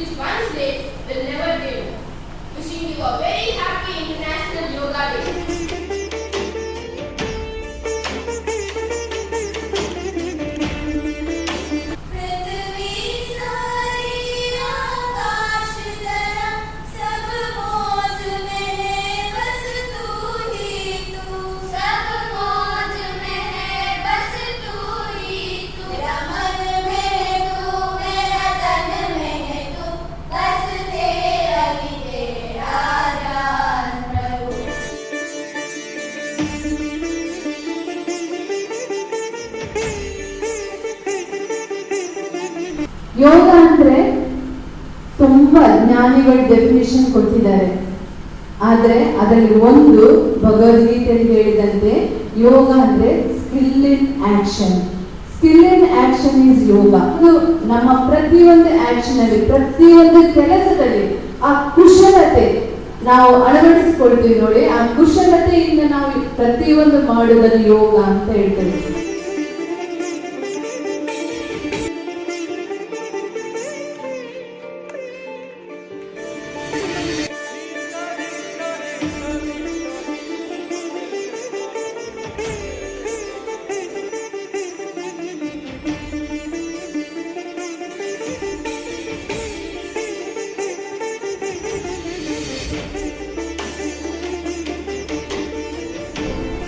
which once did will never dim. Wishing you a very happy International Yoga Day. ಯೋಗ ಅಂದ್ರೆ ತುಂಬಾ ಜ್ಞಾನಿಗಳು definition ಕೊಟ್ಟಿದ್ದಾರೆ. ಆದ್ರೆ ಅದರಲ್ಲಿ ಒಂದು ಭಗವದ್ಗೀತೆಯಲ್ಲಿ ಹೇಳಿದಂತೆ ಯೋಗ ಅಂದ್ರೆ skill in action. Skill in action is yoga. ಅದು ನಮ್ಮ ಪ್ರತಿಯೊಂದು ಆಕ್ಷನ್ ಅಲ್ಲಿ, ಪ್ರತಿಯೊಂದು ಕೆಲಸದಲ್ಲಿ ಆ ಕುಶಲತೆ ನಾವು ಅಳವಡಿಸಿಕೊಳ್ತೀವಿ ನೋಡಿ. ಆ ಕುಶಲತೆಯಿಂದ ನಾವು ಪ್ರತಿಯೊಂದು ಮಾಡುವುದನ್ನು ಯೋಗ ಅಂತ ಹೇಳ್ತೇವೆ.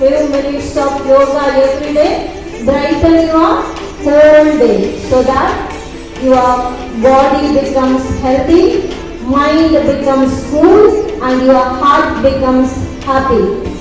Few minutes of yoga every day brighten your whole day so that your body becomes healthy, mind becomes cool, and your heart becomes happy.